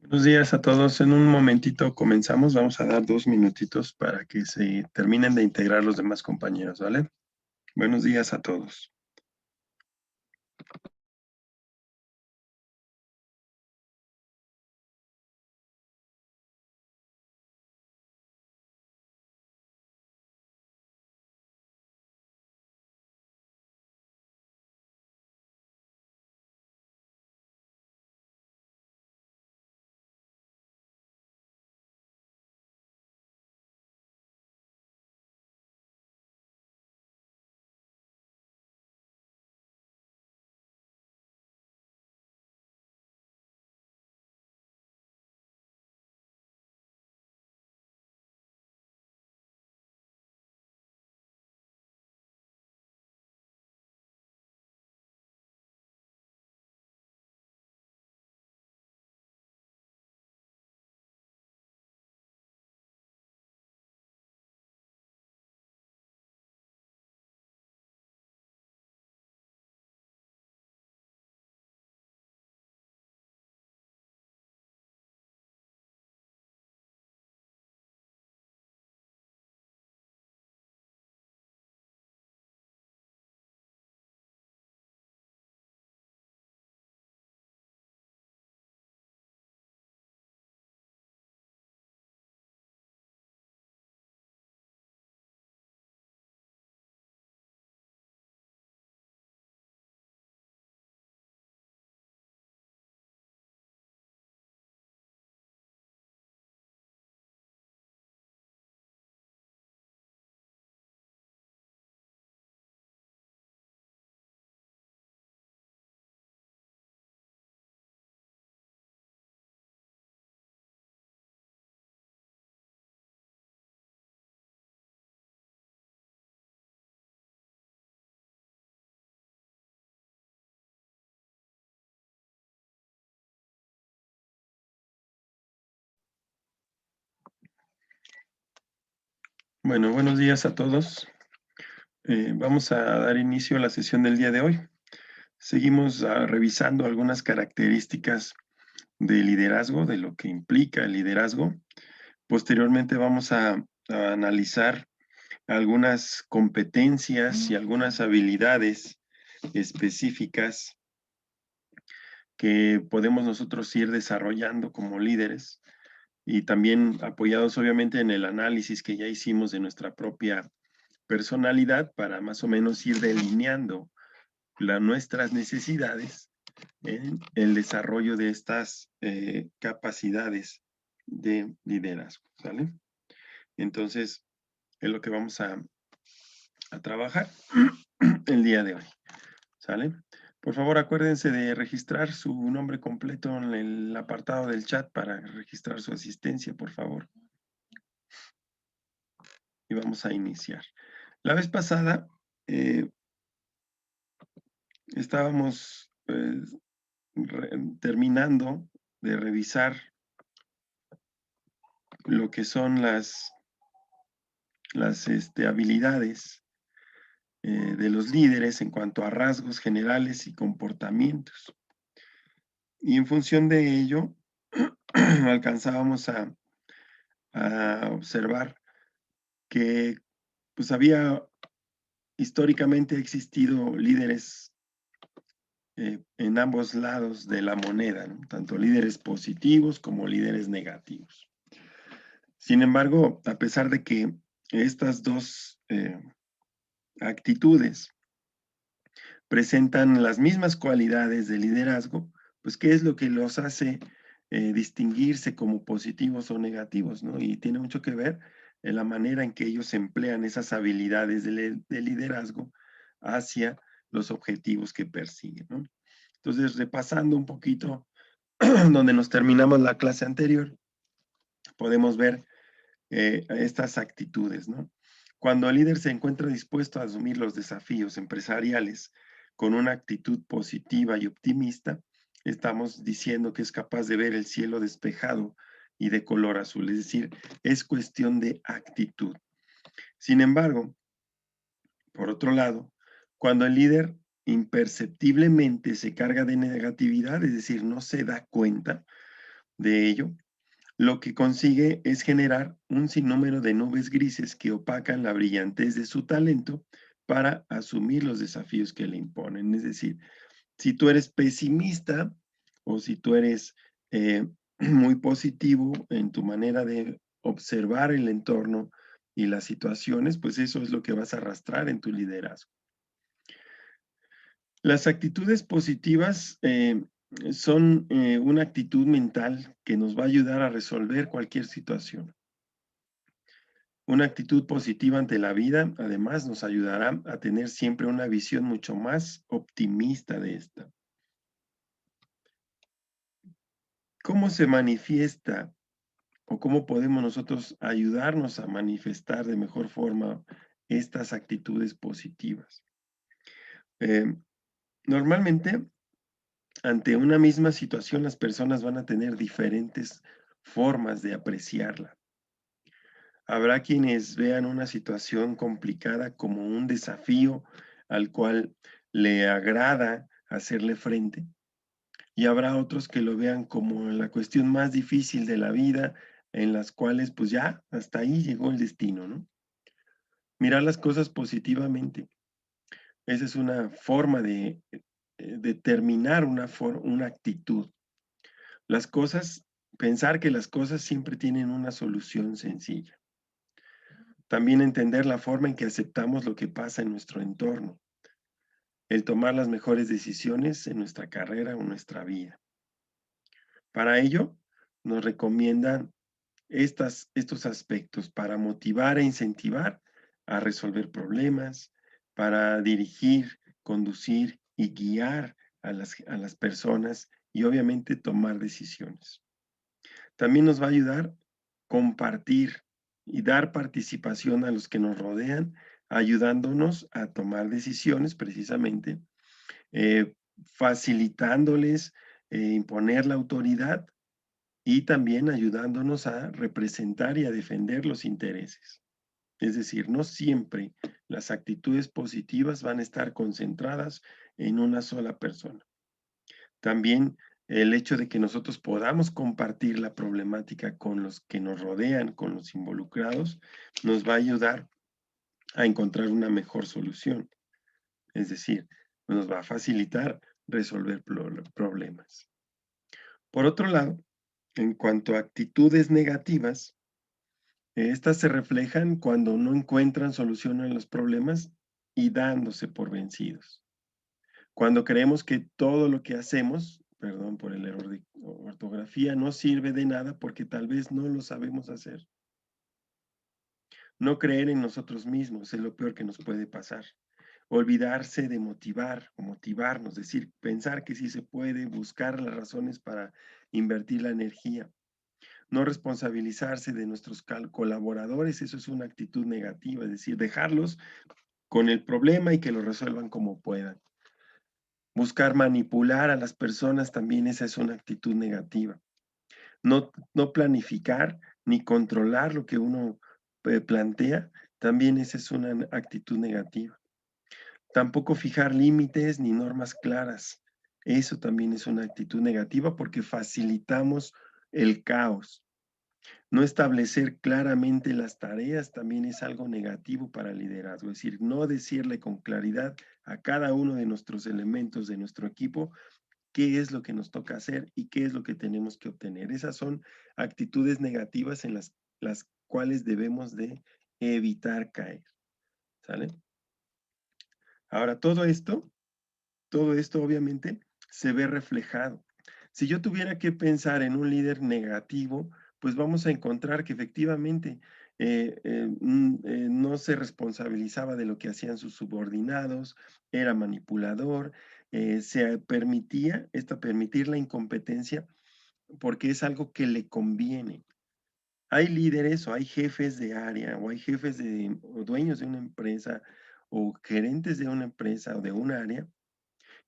Buenos días a todos. En un momentito comenzamos. Vamos a dar 2 minutitos para que se terminen de integrar los demás compañeros, ¿vale? Buenos días a todos. Bueno, buenos días a todos. Vamos a dar inicio a la sesión del día de hoy. Seguimos revisando algunas características de liderazgo, de lo que implica el liderazgo. Posteriormente vamos a analizar algunas competencias y algunas habilidades específicas que podemos nosotros ir desarrollando como líderes y también apoyados obviamente en el análisis que ya hicimos de nuestra propia personalidad para más o menos ir delineando nuestras necesidades en el desarrollo de estas capacidades de liderazgo, ¿sale? Entonces, es lo que vamos a trabajar el día de hoy, ¿sale? Por favor, acuérdense de registrar su nombre completo en el apartado del chat para registrar su asistencia, por favor. Y vamos a iniciar. La vez pasada estábamos terminando de revisar lo que son las habilidades de los líderes en cuanto a rasgos generales y comportamientos. Y en función de ello, alcanzábamos a observar que pues había históricamente ha existido líderes en ambos lados de la moneda, ¿no? Tanto líderes positivos como líderes negativos. Sin embargo, a pesar de que estas dos actitudes presentan las mismas cualidades de liderazgo, pues ¿qué es lo que los hace distinguirse como positivos o negativos, ¿no? Y tiene mucho que ver en la manera en que ellos emplean esas habilidades de liderazgo hacia los objetivos que persiguen, ¿no? Entonces, repasando un poquito donde nos terminamos la clase anterior, podemos ver estas actitudes, ¿no? Cuando el líder se encuentra dispuesto a asumir los desafíos empresariales con una actitud positiva y optimista, estamos diciendo que es capaz de ver el cielo despejado y de color azul, es decir, es cuestión de actitud. Sin embargo, por otro lado, cuando el líder imperceptiblemente se carga de negatividad, es decir, no se da cuenta de ello, lo que consigue es generar un sinnúmero de nubes grises que opacan la brillantez de su talento para asumir los desafíos que le imponen. Es decir, si tú eres pesimista o si tú eres muy positivo en tu manera de observar el entorno y las situaciones, pues eso es lo que vas a arrastrar en tu liderazgo. Las actitudes positivas son una actitud mental que nos va a ayudar a resolver cualquier situación. Una actitud positiva ante la vida, además, nos ayudará a tener siempre una visión mucho más optimista de esta. ¿Cómo se manifiesta o cómo podemos nosotros ayudarnos a manifestar de mejor forma estas actitudes positivas? Eh, Normalmente, ante una misma situación, las personas van a tener diferentes formas de apreciarla. Habrá quienes vean una situación complicada como un desafío al cual le agrada hacerle frente, y habrá otros que lo vean como la cuestión más difícil de la vida, en las cuales pues ya hasta ahí llegó el destino, ¿no? Mirar las cosas positivamente. Esa es una forma de determinar una actitud. Las cosas, pensar que las cosas siempre tienen una solución sencilla. También entender la forma en que aceptamos lo que pasa en nuestro entorno, el tomar las mejores decisiones en nuestra carrera o nuestra vida. Para ello, nos recomiendan estos aspectos para motivar e incentivar a resolver problemas, para dirigir, conducir y guiar a las personas y obviamente tomar decisiones. También nos va a ayudar compartir y dar participación a los que nos rodean, ayudándonos a tomar decisiones precisamente, facilitándoles imponer la autoridad y también ayudándonos a representar y a defender los intereses. Es decir, no siempre las actitudes positivas van a estar concentradas en una sola persona. También el hecho de que nosotros podamos compartir la problemática con los que nos rodean, con los involucrados, nos va a ayudar a encontrar una mejor solución. Es decir, nos va a facilitar resolver problemas. Por otro lado, en cuanto a actitudes negativas, estas se reflejan cuando no encuentran solución a los problemas y dándose por vencidos. Cuando creemos que todo lo que hacemos, perdón por el error de ortografía, no sirve de nada porque tal vez no lo sabemos hacer. No creer en nosotros mismos es lo peor que nos puede pasar. Olvidarse de motivar o motivarnos, es decir, pensar que sí se puede, buscar las razones para invertir la energía. No responsabilizarse de nuestros colaboradores, eso es una actitud negativa, es decir, dejarlos con el problema y que lo resuelvan como puedan. Buscar manipular a las personas también esa es una actitud negativa. No planificar ni controlar lo que uno plantea, también esa es una actitud negativa. Tampoco fijar límites ni normas claras. Eso también es una actitud negativa porque facilitamos el caos. No establecer claramente las tareas también es algo negativo para el liderazgo, es decir, no decirle con claridad a cada uno de nuestros elementos de nuestro equipo qué es lo que nos toca hacer y qué es lo que tenemos que obtener. Esas son actitudes negativas en las cuales debemos de evitar caer, ¿sale? Ahora, todo esto obviamente se ve reflejado. Si yo tuviera que pensar en un líder negativo, pues vamos a encontrar que efectivamente no se responsabilizaba de lo que hacían sus subordinados, era manipulador, permitir la incompetencia porque es algo que le conviene. Hay líderes o hay jefes de área o hay jefes o dueños de una empresa o gerentes de una empresa o de un área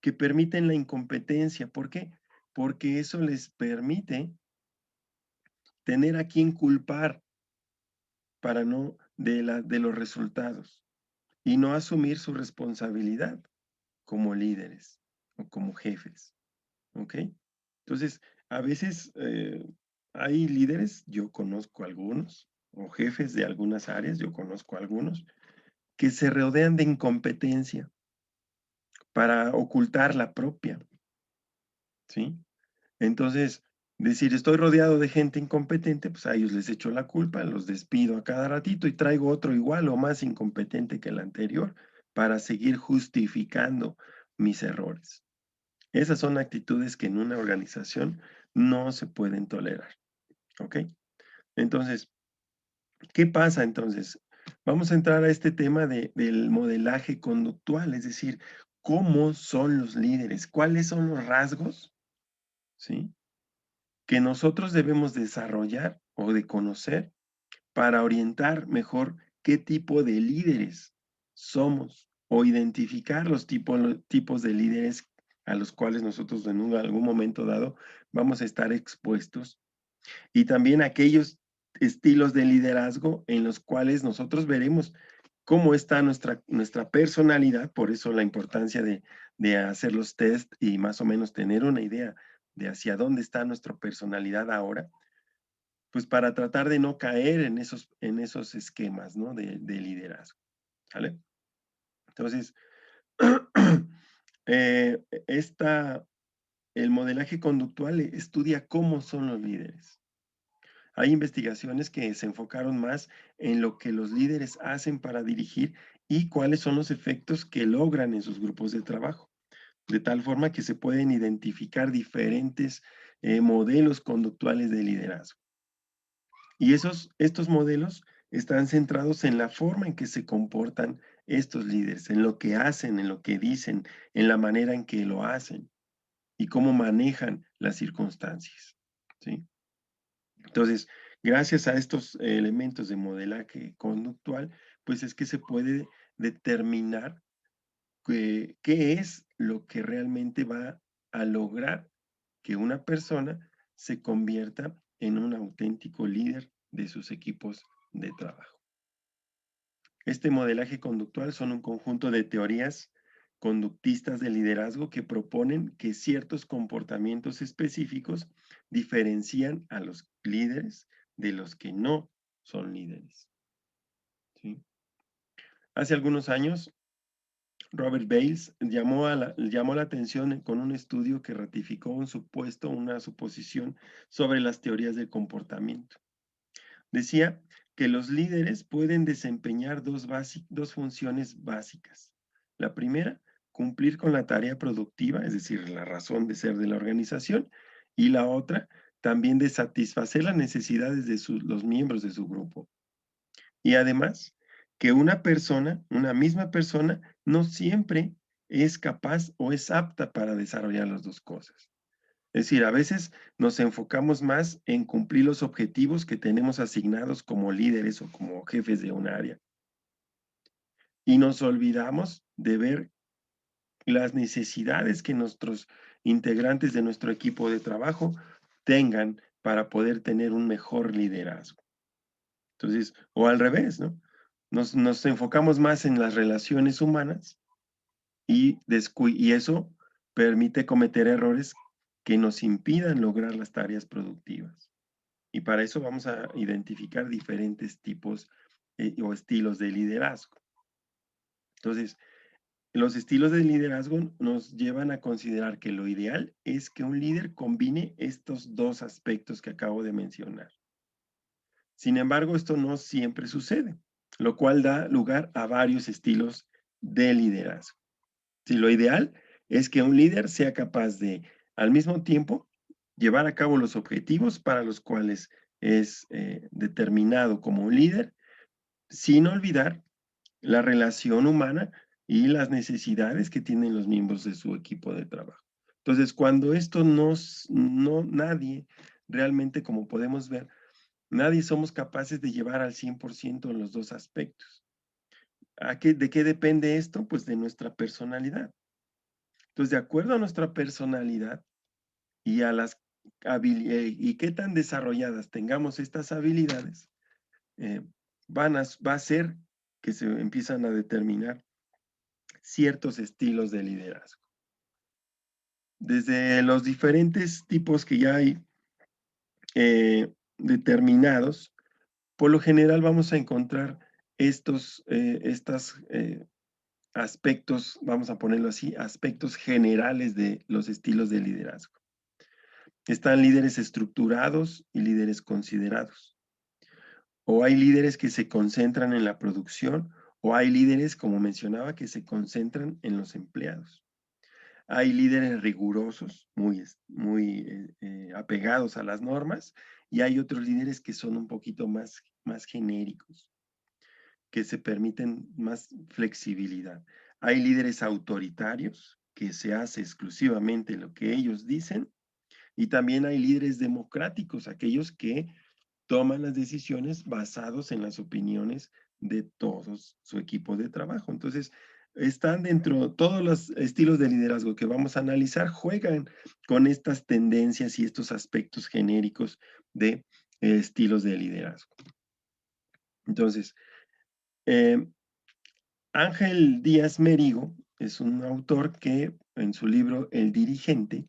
que permiten la incompetencia. ¿Por qué? Porque eso les permite tener a quien culpar para no de los resultados y no asumir su responsabilidad como líderes o como jefes, ¿ok? Entonces, a veces hay líderes, yo conozco algunos, o jefes de algunas áreas, yo conozco algunos, que se rodean de incompetencia para ocultar la propia, ¿sí? Entonces, decir, estoy rodeado de gente incompetente, pues a ellos les echo la culpa, los despido a cada ratito y traigo otro igual o más incompetente que el anterior para seguir justificando mis errores. Esas son actitudes que en una organización no se pueden tolerar, ¿ok? Entonces, ¿qué pasa entonces? Vamos a entrar a este tema del modelaje conductual, es decir, ¿cómo son los líderes? ¿Cuáles son los rasgos? ¿Sí? Que nosotros debemos desarrollar o de conocer para orientar mejor qué tipo de líderes somos o identificar los tipos de líderes a los cuales nosotros en algún momento dado vamos a estar expuestos y también aquellos estilos de liderazgo en los cuales nosotros veremos cómo está nuestra personalidad, por eso la importancia de hacer los test y más o menos tener una idea de hacia dónde está nuestra personalidad ahora, pues para tratar de no caer en esos esquemas, ¿no? De liderazgo, ¿vale? Entonces, eh, esta, el modelaje conductual estudia cómo son los líderes. Hay investigaciones que se enfocaron más en lo que los líderes hacen para dirigir y cuáles son los efectos que logran en sus grupos de trabajo, de tal forma que se pueden identificar diferentes modelos conductuales de liderazgo. Y estos modelos están centrados en la forma en que se comportan estos líderes, en lo que hacen, en lo que dicen, en la manera en que lo hacen y cómo manejan las circunstancias, ¿sí? Entonces, gracias a estos elementos de modelaje conductual, pues es que se puede determinar qué es lo que realmente va a lograr que una persona se convierta en un auténtico líder de sus equipos de trabajo. Este modelaje conductual son un conjunto de teorías conductistas de liderazgo que proponen que ciertos comportamientos específicos diferencian a los líderes de los que no son líderes, ¿sí? Hace algunos años, Robert Bales llamó la atención con un estudio que ratificó una suposición sobre las teorías del comportamiento. Decía que los líderes pueden desempeñar dos funciones básicas. La primera, cumplir con la tarea productiva, es decir, la razón de ser de la organización, y la otra, también de satisfacer las necesidades de los miembros de su grupo. Y además, que una misma persona, no siempre es capaz o es apta para desarrollar las dos cosas. Es decir, a veces nos enfocamos más en cumplir los objetivos que tenemos asignados como líderes o como jefes de un área. Y nos olvidamos de ver las necesidades que nuestros integrantes de nuestro equipo de trabajo tengan para poder tener un mejor liderazgo. Entonces, o al revés, ¿no? Nos enfocamos más en las relaciones humanas y eso permite cometer errores que nos impidan lograr las tareas productivas. Y para eso vamos a identificar diferentes tipos o estilos de liderazgo. Entonces, los estilos de liderazgo nos llevan a considerar que lo ideal es que un líder combine estos dos aspectos que acabo de mencionar. Sin embargo, esto no siempre sucede, lo cual da lugar a varios estilos de liderazgo. Si lo ideal es que un líder sea capaz de, al mismo tiempo, llevar a cabo los objetivos para los cuales es determinado como un líder, sin olvidar la relación humana y las necesidades que tienen los miembros de su equipo de trabajo. Entonces, cuando esto nadie realmente, como podemos ver, nadie somos capaces de llevar al 100% en los dos aspectos. ¿De qué depende esto? Pues de nuestra personalidad. Entonces, de acuerdo a nuestra personalidad y a las y qué tan desarrolladas tengamos estas habilidades, va a ser que se empiezan a determinar ciertos estilos de liderazgo. Desde los diferentes tipos que ya hay determinados, por lo general vamos a encontrar estos aspectos, vamos a ponerlo así, aspectos generales de los estilos de liderazgo. Están líderes estructurados y líderes considerados. O hay líderes que se concentran en la producción, o hay líderes, como mencionaba, que se concentran en los empleados. Hay líderes rigurosos, muy apegados a las normas, y hay otros líderes que son un poquito más genéricos, que se permiten más flexibilidad. Hay líderes autoritarios, que se hace exclusivamente lo que ellos dicen, y también hay líderes democráticos, aquellos que toman las decisiones basados en las opiniones de todos su equipo de trabajo. Entonces, están dentro, todos los estilos de liderazgo que vamos a analizar juegan con estas tendencias y estos aspectos genéricos de estilos de liderazgo. Entonces, Ángel Díaz Merigo es un autor que en su libro El Dirigente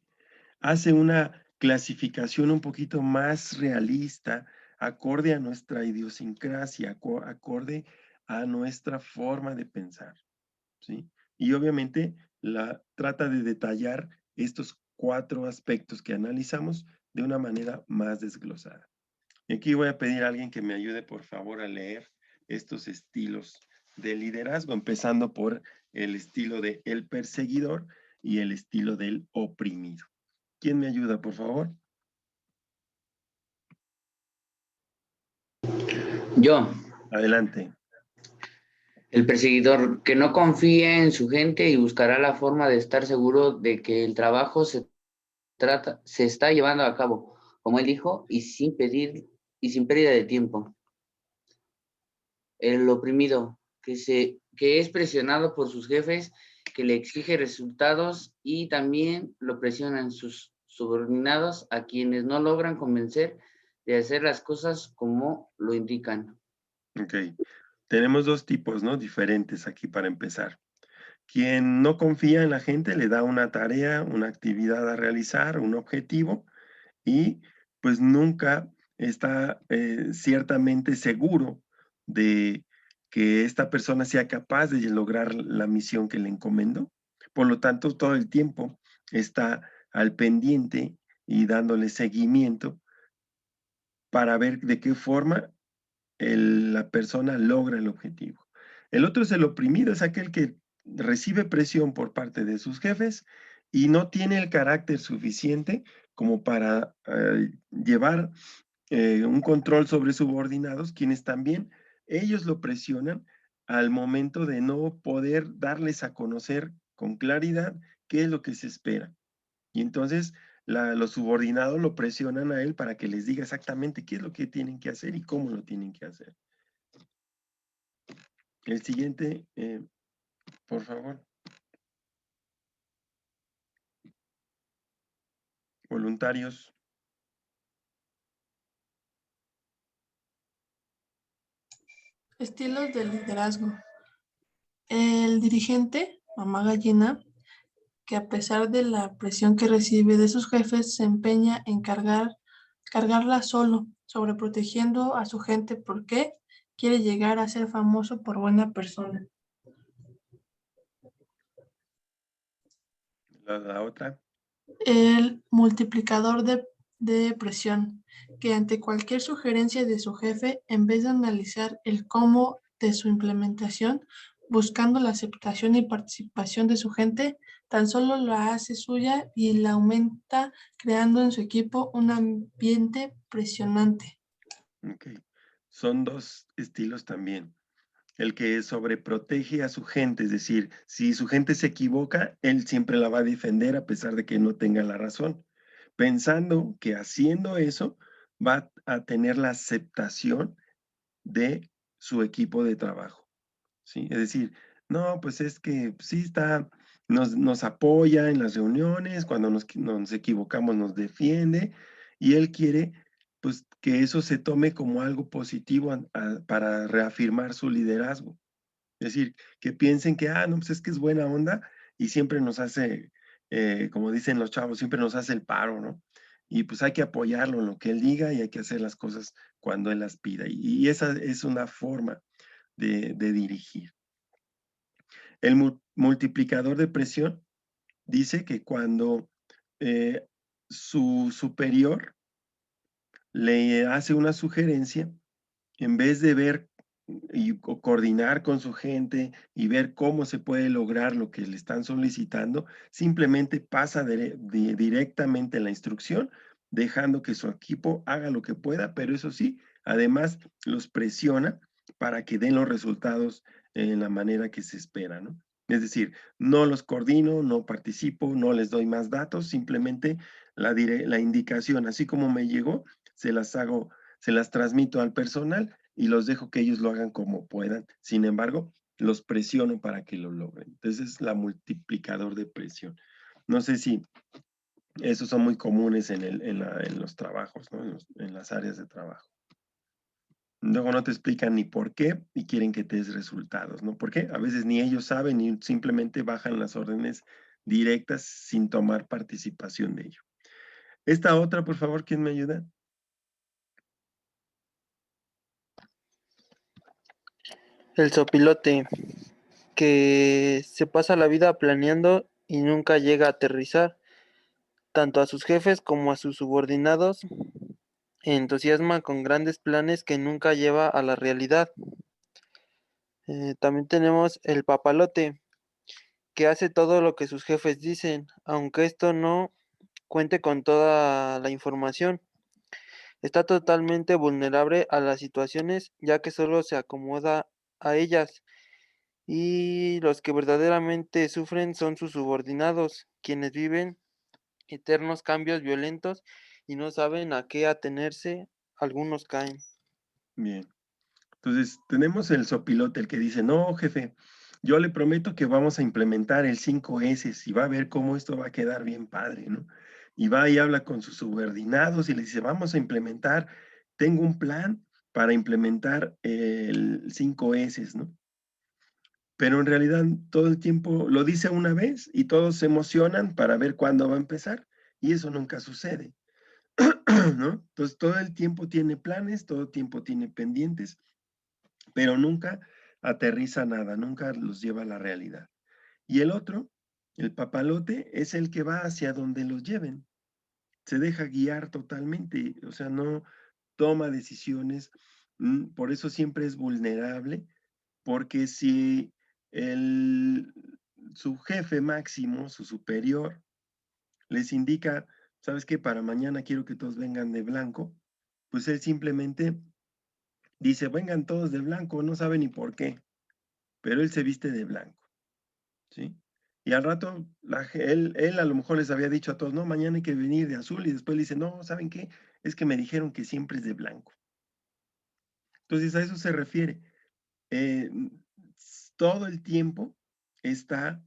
hace una clasificación un poquito más realista, acorde a nuestra idiosincrasia, acorde a nuestra forma de pensar, ¿sí? Y obviamente trata de detallar estos 4 aspectos que analizamos de una manera más desglosada. Y aquí voy a pedir a alguien que me ayude, por favor, a leer estos estilos de liderazgo, empezando por el estilo de el perseguidor y el estilo del oprimido. ¿Quién me ayuda, por favor? Yo, Adelante. el perseguidor, que no confía en su gente y buscará la forma de estar seguro de que el trabajo se está llevando a cabo, como él dijo, y sin pérdida de tiempo. El oprimido, que es presionado por sus jefes, que le exige resultados y también lo presionan sus subordinados, a quienes no logran convencer de hacer las cosas como lo indican. Ok. Tenemos 2 tipos, ¿no? Diferentes aquí para empezar. Quien no confía en la gente le da una tarea, una actividad a realizar, un objetivo, y pues nunca está ciertamente seguro de que esta persona sea capaz de lograr la misión que le encomendó. Por lo tanto, todo el tiempo está al pendiente y dándole seguimiento para ver de qué forma la persona logra el objetivo. El otro es el oprimido, es aquel que recibe presión por parte de sus jefes y no tiene el carácter suficiente como para llevar un control sobre subordinados, quienes también ellos lo presionan al momento de no poder darles a conocer con claridad qué es lo que se espera. Y entonces los subordinados lo presionan a él para que les diga exactamente qué es lo que tienen que hacer y cómo lo tienen que hacer. El siguiente, por favor. Voluntarios. Estilos de liderazgo. El dirigente, mamá gallina, que a pesar de la presión que recibe de sus jefes, se empeña en cargar cargarla solo, sobreprotegiendo a su gente porque quiere llegar a ser famoso por buena persona. La otra. El multiplicador de presión, que ante cualquier sugerencia de su jefe, en vez de analizar el cómo de su implementación, buscando la aceptación y participación de su gente, tan solo la hace suya y la aumenta, creando en su equipo un ambiente presionante. Ok. Son dos estilos también. El que sobreprotege a su gente, es decir, si su gente se equivoca, él siempre la va a defender a pesar de que no tenga la razón, pensando que haciendo eso va a tener la aceptación de su equipo de trabajo, ¿sí? Es decir, no, pues es que sí está, nos apoya en las reuniones, cuando nos equivocamos nos defiende y él quiere pues que eso se tome como algo positivo para reafirmar su liderazgo. Es decir, que piensen que, no, pues es que es buena onda y siempre nos hace, como dicen los chavos, siempre nos hace el paro, ¿no? Y pues hay que apoyarlo en lo que él diga y hay que hacer las cosas cuando él las pida. Y esa es una forma de dirigir. El multiplicador de presión dice que cuando su superior le hace una sugerencia, en vez de ver y coordinar con su gente y ver cómo se puede lograr lo que le están solicitando, simplemente pasa directamente la instrucción, dejando que su equipo haga lo que pueda, pero eso sí, además los presiona para que den los resultados en la manera que se espera, ¿no? Es decir, no los coordino, no participo, no les doy más datos, simplemente la indicación, así como me llegó, se las hago, se las transmito al personal y los dejo que ellos lo hagan como puedan. Sin embargo, los presiono para que lo logren. Entonces es la multiplicador de presión. No sé si esos son muy comunes en los trabajos, ¿no? En las áreas de trabajo. Luego no te explican ni por qué y quieren que te des resultados, ¿no? Porque a veces ni ellos saben y simplemente bajan las órdenes directas sin tomar participación de ello. Esta otra, por favor, ¿quién me ayuda? El sopilote, que se pasa la vida planeando y nunca llega a aterrizar, tanto a sus jefes como a sus subordinados, entusiasma con grandes planes que nunca lleva a la realidad. También tenemos el papalote, que hace todo lo que sus jefes dicen, aunque esto no cuente con toda la información. Está totalmente vulnerable a las situaciones, ya que solo se acomoda a ellas. Y los que verdaderamente sufren son sus subordinados, quienes viven eternos cambios violentos y no saben a qué atenerse, algunos caen. Bien. Entonces, tenemos el sopilote, el que dice, no, jefe, yo le prometo que vamos a implementar el 5S y va a ver cómo esto va a quedar bien padre, ¿no? Y va y habla con sus subordinados y le dice, vamos a implementar, tengo un plan para implementar el 5S, ¿no? Pero en realidad todo el tiempo lo dice una vez y todos se emocionan para ver cuándo va a empezar y eso nunca sucede, ¿no? Entonces todo el tiempo tiene planes, todo el tiempo tiene pendientes, pero nunca aterriza nada, nunca los lleva a la realidad. Y el otro, el papalote, es el que va hacia donde los lleven. Se deja guiar totalmente, o sea, no toma decisiones, por eso siempre es vulnerable, porque si el, su jefe máximo, su superior, les indica, ¿sabes qué? Para mañana quiero que todos vengan de blanco, pues él simplemente dice, vengan todos de blanco, no sabe ni por qué, pero él se viste de blanco, ¿sí? Y al rato, él a lo mejor les había dicho a todos, no, mañana hay que venir de azul, y después le dice, no, ¿saben qué? Es que me dijeron que siempre es de blanco. Entonces a eso se refiere. Eh, Todo el tiempo está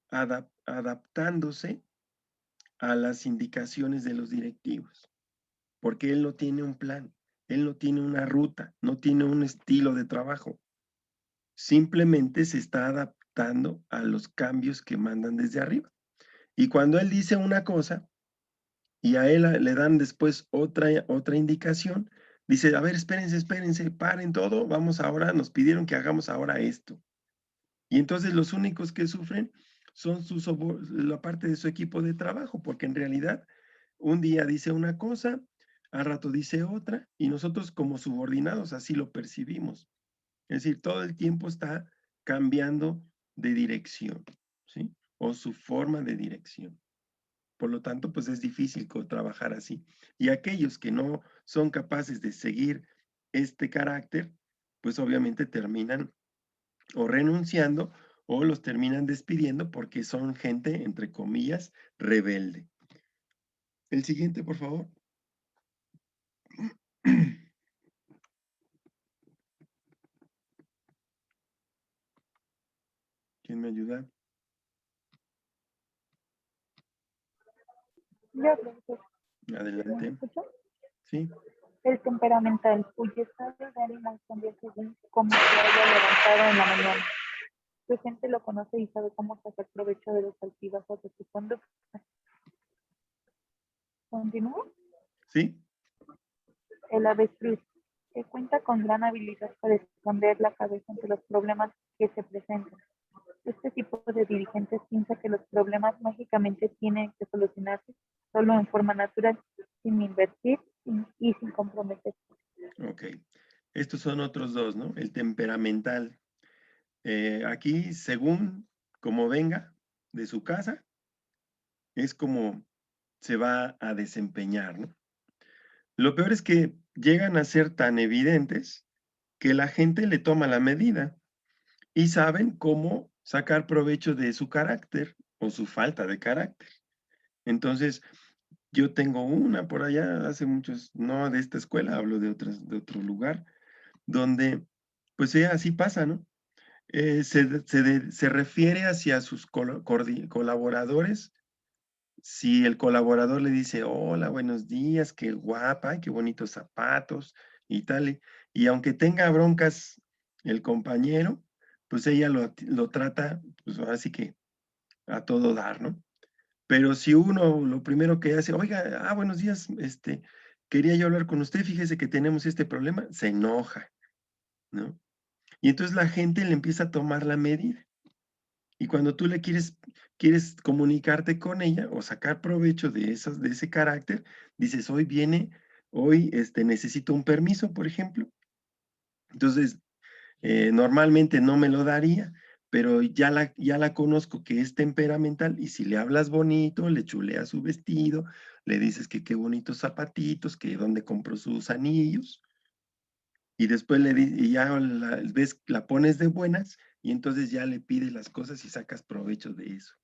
adaptándose a las indicaciones de los directivos, porque él no tiene un plan, él no tiene una ruta, no tiene un estilo de trabajo. Simplemente se está adaptando a los cambios que mandan desde arriba. Y cuando él dice una cosa, y a él le dan después otra indicación. Dice, a ver, espérense, paren todo, vamos ahora, nos pidieron que hagamos ahora esto. Y entonces los únicos que sufren son la parte de su equipo de trabajo, porque en realidad un día dice una cosa, al rato dice otra, y nosotros como subordinados así lo percibimos. Es decir, todo el tiempo está cambiando de dirección, ¿sí? O su forma de dirección. Por lo tanto, pues es difícil trabajar así. Y aquellos que no son capaces de seguir este carácter, pues obviamente terminan o renunciando o los terminan despidiendo porque son gente, entre comillas, rebelde. El siguiente, por favor. ¿Quién me ayuda? Yo, profesor, ¿me Adelante. escucha? Sí. El temperamental, cuyo estado de ánimo cambia según cómo se haya levantado en la mañana. Su gente lo conoce y sabe cómo sacar provecho de los altibajos de su conducta. ¿Continúo? Sí. El avestruz, que cuenta con gran habilidad para esconder la cabeza ante los problemas que se presentan. Este tipo de dirigentes piensa que los problemas mágicamente tienen que solucionarse solo en forma natural, sin invertir y sin comprometer. Ok. Estos son otros dos, ¿no? El temperamental. Aquí, según como venga de su casa, es como se va a desempeñar, ¿no? Lo peor es que llegan a ser tan evidentes que la gente le toma la medida y saben cómo sacar provecho de su carácter o su falta de carácter. Entonces, yo tengo una por allá hace muchos, no de esta escuela, hablo de otro lugar, donde pues así pasa, ¿no? Se refiere hacia sus colaboradores. Si el colaborador le dice, hola, buenos días, qué guapa, ay, qué bonitos zapatos y tal, y aunque tenga broncas el compañero, pues ella lo trata, pues ahora sí que a todo dar, ¿no? Pero si uno lo primero que hace, oiga, buenos días, quería yo hablar con usted, fíjese que tenemos este problema, se enoja, ¿no? Y entonces la gente le empieza a tomar la medida. Y cuando tú quieres comunicarte con ella o sacar provecho de ese carácter, dices, hoy necesito un permiso, por ejemplo. Entonces, normalmente no me lo daría, pero ya la conozco que es temperamental y si le hablas bonito, le chuleas su vestido, le dices que qué bonitos zapatitos, que dónde compró sus anillos, y después y ya la pones de buenas y entonces ya le pides las cosas y sacas provecho de eso.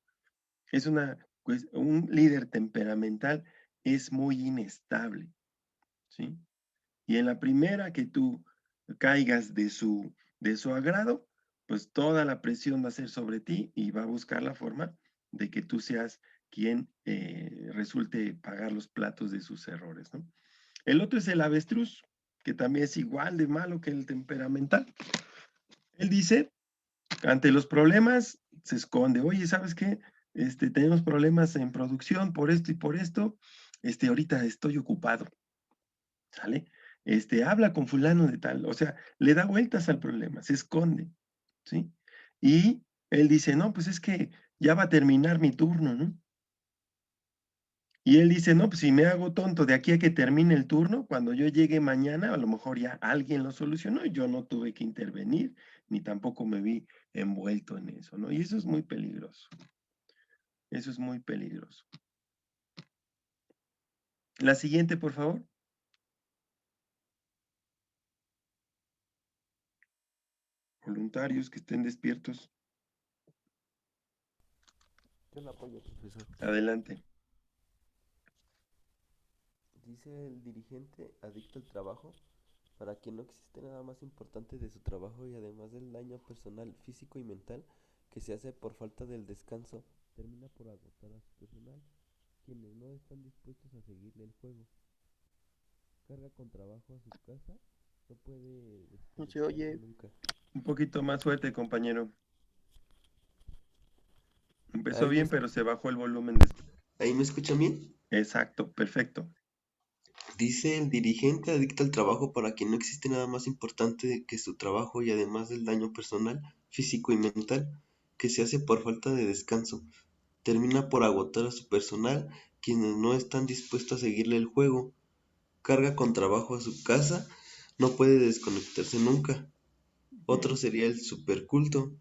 Un líder temperamental es muy inestable, ¿sí? Y en la primera que tú caigas de su agrado, pues toda la presión va a ser sobre ti y va a buscar la forma de que tú seas quien resulte pagar los platos de sus errores, ¿no? El otro es el avestruz, que también es igual de malo que el temperamental. Él dice, ante los problemas se esconde. Oye, ¿sabes qué? Tenemos problemas en producción por esto y por esto. Ahorita estoy ocupado, ¿sale? Habla con fulano de tal. O sea, le da vueltas al problema, se esconde, ¿sí? Y él dice, no, pues es que ya va a terminar mi turno, ¿no? Y él dice, no, pues si me hago tonto de aquí a que termine el turno, cuando yo llegue mañana, a lo mejor ya alguien lo solucionó y yo no tuve que intervenir, ni tampoco me vi envuelto en eso, ¿no? Y eso es muy peligroso. Eso es muy peligroso. La siguiente, por favor. Voluntarios que estén despiertos. Yo lo apoyo, profesor. Adelante. Dice el dirigente adicto al trabajo, para quien no existe nada más importante de su trabajo y además del daño personal, físico y mental que se hace por falta del descanso, termina por agotar a su personal, quienes no están dispuestos a seguirle el juego. Carga con trabajo a su casa, no puede No se desconectarse oye. nunca. Un poquito más fuerte, compañero. Empezó Ahí me, bien, pero se bajó el volumen después. ahí me escuchan bien. Exacto, perfecto. Dice el dirigente adicto al trabajo para quien no existe nada más importante que su trabajo y además del daño personal, físico y mental que se hace por falta de descanso. Termina por agotar a su personal, quienes no están dispuestos a seguirle el juego. Carga con trabajo a su casa, no puede desconectarse nunca. Otro sería el superculto,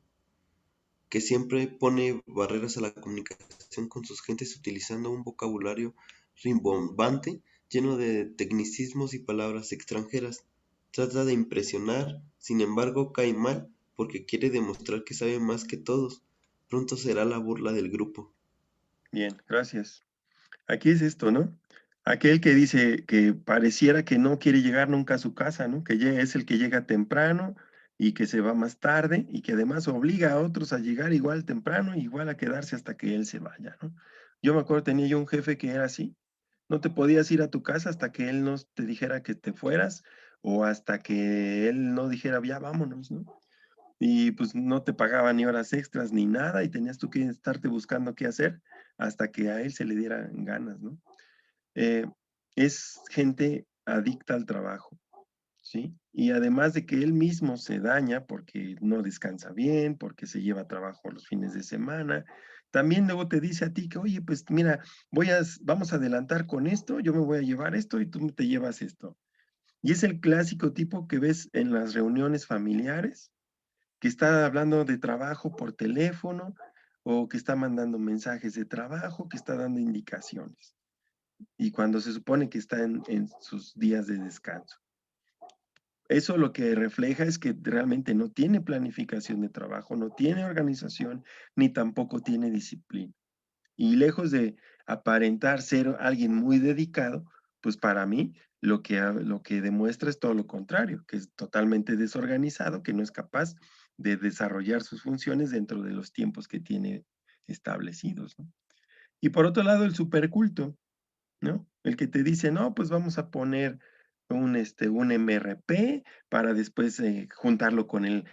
que siempre pone barreras a la comunicación con sus gentes utilizando un vocabulario rimbombante, lleno de tecnicismos y palabras extranjeras. Trata de impresionar, sin embargo cae mal porque quiere demostrar que sabe más que todos. Pronto será la burla del grupo. Bien, gracias. Aquí es esto, ¿no? Aquel que dice que pareciera que no quiere llegar nunca a su casa, ¿no? Que es el que llega temprano y que se va más tarde y que además obliga a otros a llegar igual temprano, igual a quedarse hasta que él se vaya, ¿no? Yo me acuerdo, tenía yo un jefe que era así. No te podías ir a tu casa hasta que él no te dijera que te fueras o hasta que él no dijera, ya vámonos, ¿no? Y pues no te pagaba ni horas extras ni nada y tenías tú que estarte buscando qué hacer hasta que a él se le dieran ganas, ¿no? Eh, es gente adicta al trabajo, ¿sí? Y además de que él mismo se daña porque no descansa bien, porque se lleva trabajo los fines de semana, también luego te dice a ti que, oye, pues mira, vamos a adelantar con esto, yo me voy a llevar esto y tú te llevas esto. Y es el clásico tipo que ves en las reuniones familiares, que está hablando de trabajo por teléfono o que está mandando mensajes de trabajo, que está dando indicaciones. Y cuando se supone que está en sus días de descanso. Eso lo que refleja es que realmente no tiene planificación de trabajo, no tiene organización, ni tampoco tiene disciplina. Y lejos de aparentar ser alguien muy dedicado, pues para mí lo que demuestra es todo lo contrario, que es totalmente desorganizado, que no es capaz de desarrollar sus funciones dentro de los tiempos que tiene establecidos, ¿no? Y por otro lado, el superculto, ¿no? El que te dice, no, pues vamos a poner un MRP para después juntarlo con el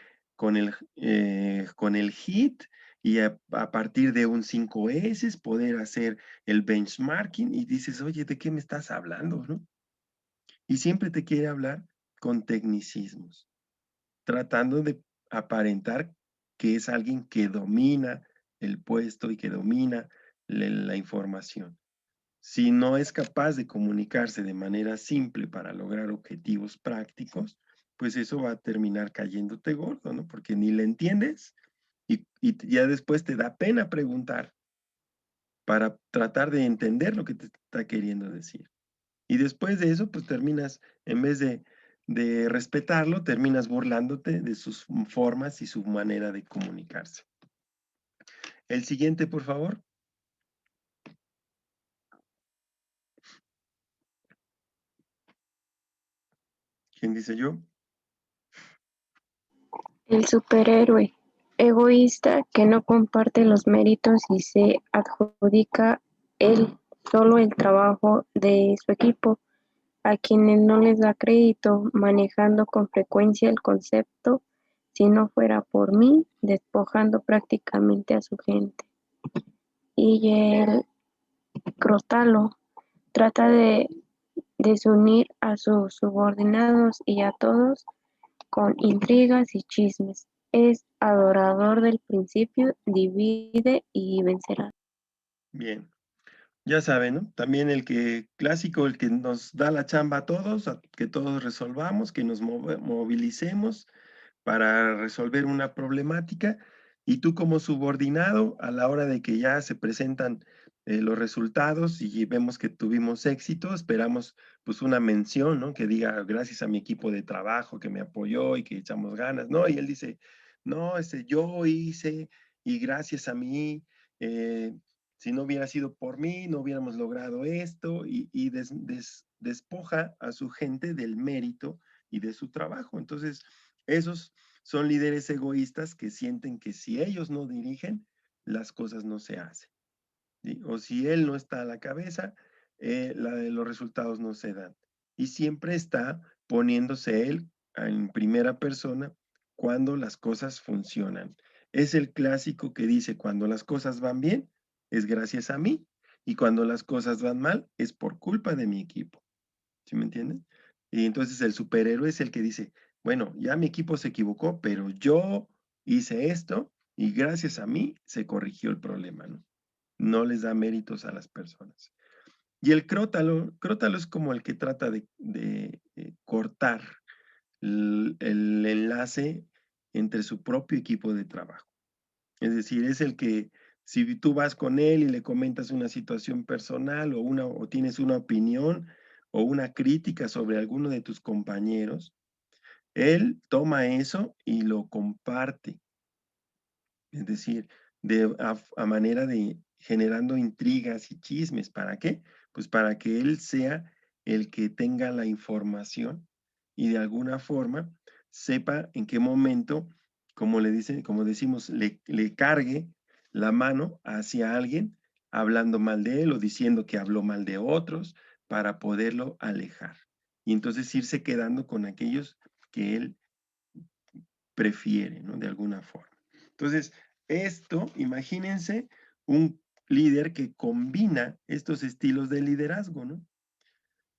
HIT y a partir de un 5S poder hacer el benchmarking y dices, oye, ¿de qué me estás hablando, no? Y siempre te quiere hablar con tecnicismos, tratando de aparentar que es alguien que domina el puesto y que domina la información. Si no es capaz de comunicarse de manera simple para lograr objetivos prácticos, pues eso va a terminar cayéndote gordo, ¿no? Porque ni le entiendes y ya después te da pena preguntar para tratar de entender lo que te está queriendo decir. Y después de eso, pues terminas, en vez de respetarlo, terminas burlándote de sus formas y su manera de comunicarse. El siguiente, por favor. ¿Quién dice yo? El superhéroe, egoísta que no comparte los méritos y se adjudica él solo el trabajo de su equipo, a quienes no les da crédito, manejando con frecuencia el concepto si no fuera por mí, despojando prácticamente a su gente. Y el Crotalo trata de desunir a sus subordinados y a todos con intrigas y chismes. Es adorador del principio, divide y vencerá. Bien. Ya saben, ¿no? También el que clásico, el que nos da la chamba a todos, a que todos resolvamos, que nos movilicemos para resolver una problemática y tú como subordinado, a la hora de que ya se presentan los resultados y vemos que tuvimos éxito, esperamos pues una mención, ¿no? Que diga gracias a mi equipo de trabajo que me apoyó y que echamos ganas, ¿no? Y él dice, no, yo hice y gracias a mí, eh, si no hubiera sido por mí, no hubiéramos logrado esto y despoja a su gente del mérito y de su trabajo. Entonces, esos son líderes egoístas que sienten que si ellos no dirigen, las cosas no se hacen, ¿sí? O si él no está a la cabeza, los resultados no se dan. Y siempre está poniéndose él en primera persona cuando las cosas funcionan. Es el clásico que dice, cuando las cosas van bien, es gracias a mí. y cuando las cosas van mal es por culpa de mi equipo. ¿Sí me entienden? Y entonces el superhéroe es el que dice, bueno, ya mi equipo se equivocó, pero yo hice esto y gracias a mí se corrigió el problema, ¿no? No les da méritos a las personas. Y el crótalo es como el que trata de cortar el enlace entre su propio equipo de trabajo. Es decir, es el que si tú vas con él y le comentas una situación personal o tienes una opinión o una crítica sobre alguno de tus compañeros, él toma eso y lo comparte. Es decir, a manera de generando intrigas y chismes. ¿Para qué? Pues para que él sea el que tenga la información y de alguna forma sepa en qué momento, como le dicen, como decimos, le cargue la mano hacia alguien hablando mal de él o diciendo que habló mal de otros para poderlo alejar. Y entonces irse quedando con aquellos que él prefiere, ¿no? De alguna forma. Entonces, esto, imagínense un líder que combina estos estilos de liderazgo, ¿no?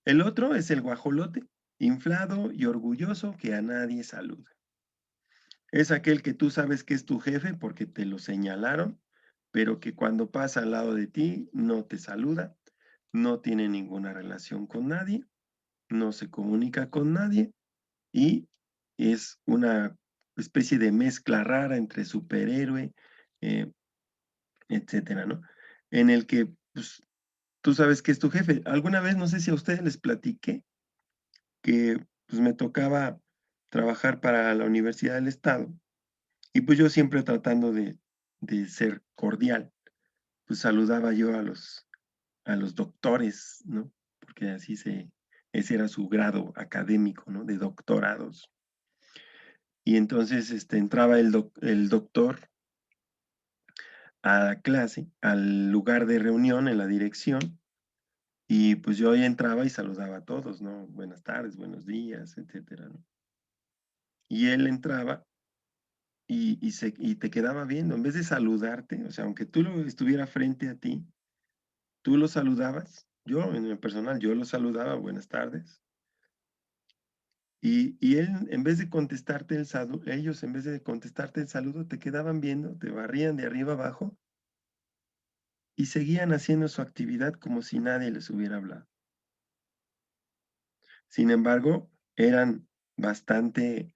El otro es el guajolote, inflado y orgulloso que a nadie saluda. Es aquel que tú sabes que es tu jefe porque te lo señalaron, pero que cuando pasa al lado de ti no te saluda, no tiene ninguna relación con nadie, no se comunica con nadie y es una especie de mezcla rara entre superhéroe, eh, etcétera, ¿no? En el que, pues, tú sabes que es tu jefe. Alguna vez, no sé si a ustedes les platiqué que, pues, me tocaba trabajar para la Universidad del Estado y, pues, yo siempre tratando de ser cordial, pues, saludaba yo a los doctores, ¿no? Porque ese era su grado académico, ¿no? De doctorados. Y entonces, entraba el doctor a clase, al lugar de reunión en la dirección, y pues yo ahí entraba y saludaba a todos, ¿no? Buenas tardes, buenos días, etcétera, ¿no? Y él entraba y te quedaba viendo, en vez de saludarte, o sea, aunque tú lo estuviera frente a ti, tú lo saludabas, yo en lo personal, yo lo saludaba, buenas tardes, y él, en vez de contestarte el saludo, ellos en vez de contestarte el saludo, te quedaban viendo, te barrían de arriba abajo y seguían haciendo su actividad como si nadie les hubiera hablado. Sin embargo, eran bastante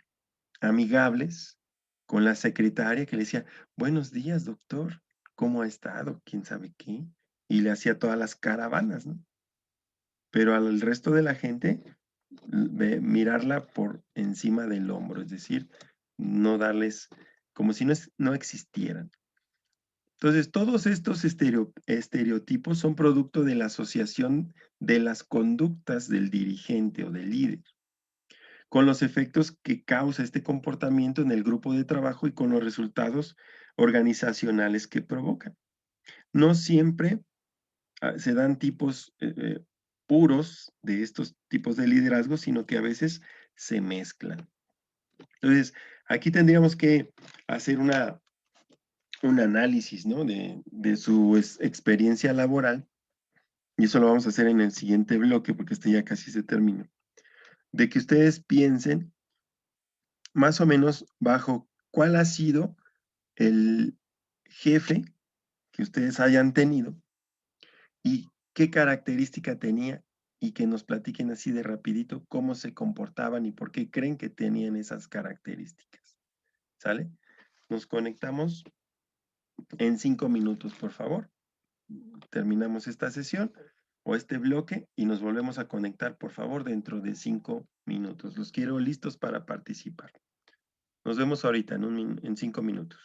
amigables con la secretaria que le decía, buenos días, doctor, ¿cómo ha estado? ¿Quién sabe qué? Y le hacía todas las caravanas, ¿no? Pero al resto de la gente, mirarla por encima del hombro, es decir, no darles, como si no existieran. Entonces, todos estos estereotipos son producto de la asociación de las conductas del dirigente o del líder, con los efectos que causa este comportamiento en el grupo de trabajo y con los resultados organizacionales que provocan. No siempre se dan tipos puros de estos tipos de liderazgo, sino que a veces se mezclan. Entonces, aquí tendríamos que hacer un análisis, ¿no? de su experiencia laboral, y eso lo vamos a hacer en el siguiente bloque, porque este ya casi se terminó, de que ustedes piensen más o menos bajo cuál ha sido el jefe que ustedes hayan tenido y qué característica tenía y que nos platiquen así de rapidito cómo se comportaban y por qué creen que tenían esas características. ¿Sale? Nos conectamos en 5 minutos, por favor. Terminamos esta sesión o este bloque y nos volvemos a conectar, por favor, dentro de 5 minutos. Los quiero listos para participar. Nos vemos ahorita en 5 minutos.